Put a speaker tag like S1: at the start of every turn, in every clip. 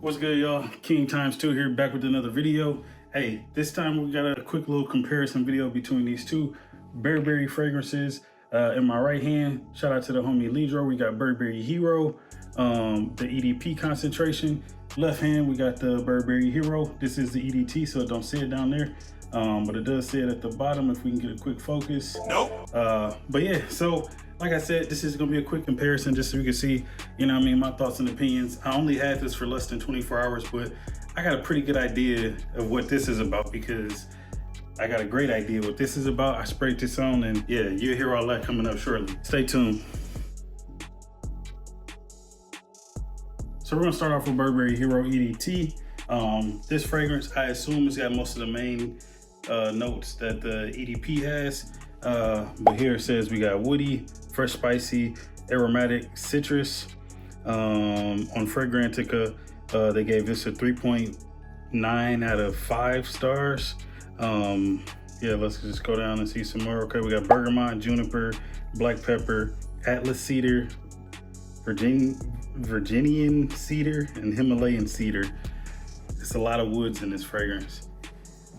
S1: What's good, y'all? King Times 2 here, back with another video. Hey, this time we got a quick little comparison video between these two Burberry fragrances. In my right hand, shout out to the homie Lidro, we got Burberry Hero, the EDP concentration. Left hand, we got the Burberry Hero. This is the EDT, so don't see it down there. But it does say it at the bottom if we can get a quick focus. Nope. But yeah, so like I said, this is gonna be a quick comparison just so you can see, you know what I mean, my thoughts and opinions. I only had this for less than 24 hours, but I got a pretty good idea of what this is about because I got a great idea what this is about. I sprayed this on and yeah, you'll hear all that coming up shortly. Stay tuned. So we're gonna start off with Burberry Hero EDT. This fragrance, I assume it's got most of the main notes that the EDP has. But here it says we got woody, fresh, spicy, aromatic, citrus. On Fragrantica, they gave this a 3.9 out of 5 stars. Yeah, let's just go down and see some more. Okay, we got bergamot, juniper, black pepper, Atlas cedar, Virginian cedar, and Himalayan cedar. It's a lot of woods in this fragrance.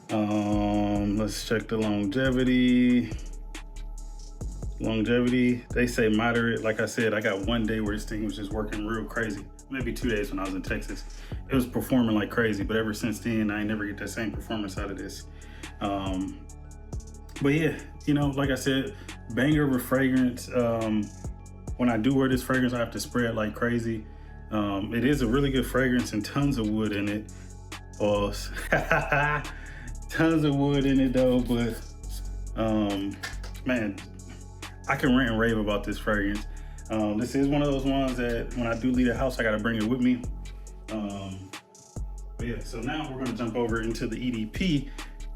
S1: Let's check the longevity. They say moderate. Like I said, I got one day where this thing was just working real crazy. Maybe 2 days when I was in Texas. It was performing like crazy, but ever since then, I ain't never get that same performance out of this. But yeah, you know, like I said, banger of a fragrance. When I do wear this fragrance, I have to spray it like crazy. It is a really good fragrance and tons of wood in it. Tons of wood in it though, but man, I can rant and rave about this fragrance. This is one of those ones that when I do leave the house, I gotta bring it with me. But yeah, so now we're gonna jump over into the EDP.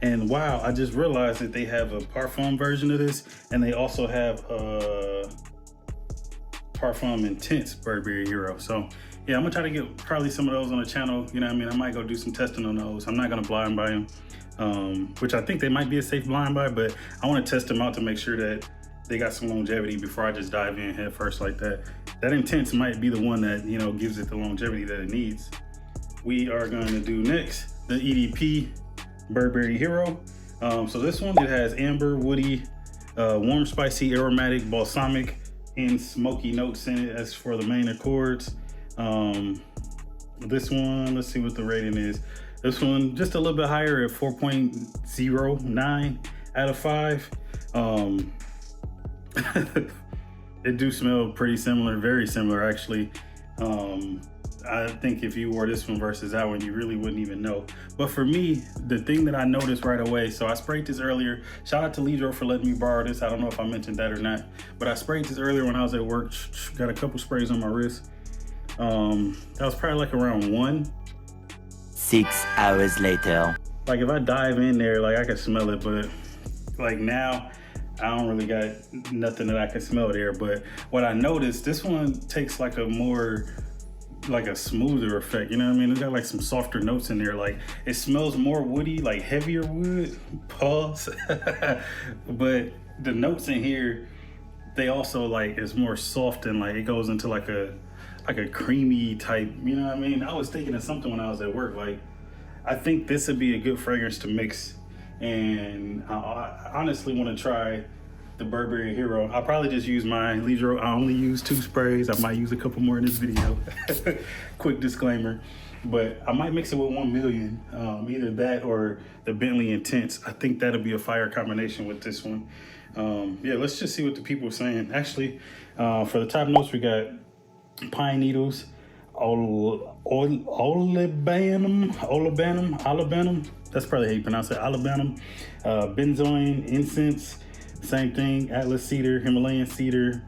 S1: And wow, I just realized that they have a parfum version of this, and they also have a Parfum Intense Burberry Hero. So yeah, I'm gonna try to get probably some of those on the channel. You know what I mean? I might go do some testing on those. I'm not gonna blind buy them, which I think they might be a safe blind buy, but I wanna test them out to make sure that they got some longevity before I just dive in head first like that. That Intense might be the one that, you know, gives it the longevity that it needs. We are gonna do next, the EDP Burberry Hero. So this one, it has amber, woody, warm, spicy, aromatic, balsamic, and smoky notes in it as for the main accords. This one, let's see what the rating is. This one just a little bit higher at 4.09 out of 5. It do smell pretty similar, very similar actually. I think if you wore this one versus that one, you really wouldn't even know. But for me, the thing that I noticed right away, so I sprayed this earlier. Shout out to Lidro for letting me borrow this. I don't know if I mentioned that or not, but I sprayed this earlier when I was at work. Got a couple sprays on my wrist. That was probably like around 1.
S2: 6 hours later.
S1: Like if I dive in there, like I can smell it, but like now, I don't really got nothing that I can smell there. But what I noticed, this one takes like a more, like a smoother effect, you know what I mean? It's got like some softer notes in there. Like it smells more woody, like heavier wood, pause. But the notes in here, they also like, is more soft and like it goes into like a creamy type, you know what I mean? I was thinking of something when I was at work. Like, I think this would be a good fragrance to mix. And I honestly want to try the Burberry Hero. I'll probably just use my Lidro. I only use 2 sprays. I might use a couple more in this video. Quick disclaimer. But I might mix it with 1 million. Either that or the Bentley Intense. I think that'll be a fire combination with this one. Yeah, let's just see what the people are saying. Actually, for the top notes, we got pine needles, olibanum. That's probably how you pronounce it, olibanum, benzoin, incense, same thing, Atlas cedar, Himalayan cedar,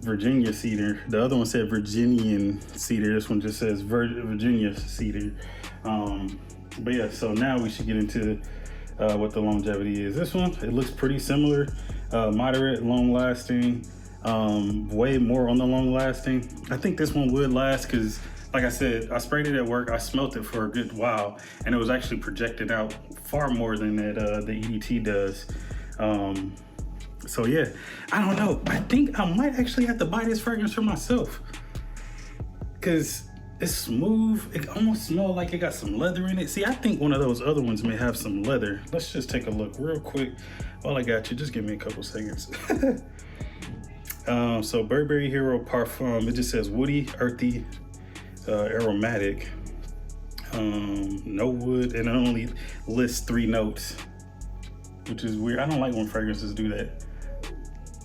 S1: Virginia cedar. The other one said Virginian cedar. This one just says Virginia cedar. But yeah, so now we should get into what the longevity is. This one, it looks pretty similar, moderate, long lasting, way more on the long lasting. I think this one would last because, like I said, I sprayed it at work. I smelt it for a good while, and it was actually projected out far more than that the EDT does. So yeah, I don't know. I think I might actually have to buy this fragrance for myself, because it's smooth. It almost smells like it got some leather in it. See, I think one of those other ones may have some leather. Let's just take a look real quick. While I got you, just give me a couple seconds. So Burberry Hero Parfum, it just says woody, earthy, aromatic, no wood, and it only lists 3 notes, which is weird. I don't like when fragrances do that,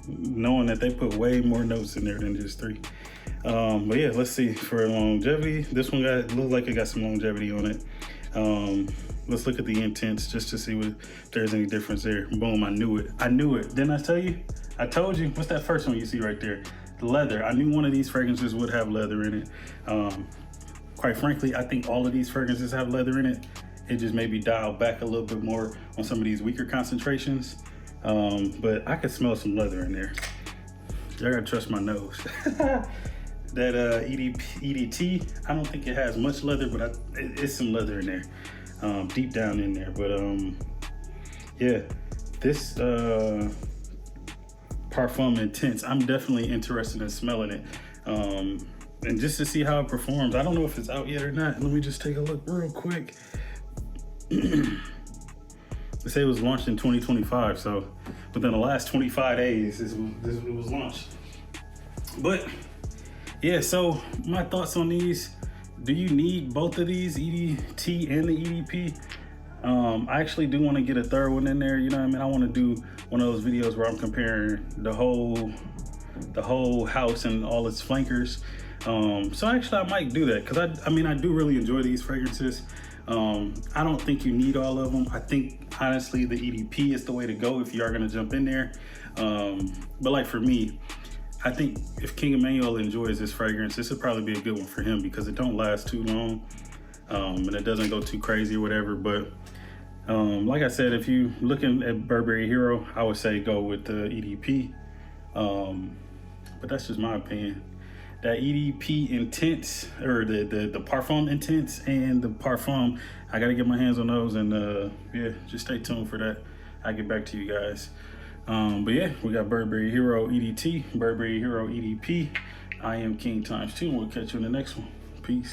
S1: knowing that they put way more notes in there than just 3. But yeah, let's see for longevity. This one looks like it got some longevity on it. Let's look at the intents just to see if there's any difference there. Boom, I knew it. Didn't I tell you? I told you. What's that first one you see right there? The leather. I knew one of these fragrances would have leather in it. Quite frankly, I think all of these fragrances have leather in it. It just maybe dialed back a little bit more on some of these weaker concentrations. But I could smell some leather in there. I gotta trust my nose. That EDT, I don't think it has much leather, but it's some leather in there, deep down in there. But yeah, this Parfum Intense, I'm definitely interested in smelling it, and just to see how it performs. I don't know if it's out yet or not. Let me just take a look real quick. They say it was launched in 2025, so within the last 25 days, it was launched. But yeah, so my thoughts on these. Do you need both of these, EDT and the EDP? I actually do want to get a third one in there, you know what I mean? I want to do one of those videos where I'm comparing the whole house and all its flankers. So actually I might do that, because I mean, I do really enjoy these fragrances. I don't think you need all of them. I think honestly the EDP is the way to go if you are going to jump in there. But like for me, I think if King Emmanuel enjoys this fragrance, this would probably be a good one for him, because it don't last too long, and it doesn't go too crazy or whatever. But like I said, if you looking at Burberry Hero, I would say go with the EDP. But that's just my opinion. That EDP Intense, or the Parfum Intense and the Parfum, I gotta get my hands on those, and yeah, just stay tuned for that. I'll get back to you guys. But yeah, we got Burberry Hero EDT, Burberry Hero EDP. I am King ×2, and we'll catch you in the next one. Peace.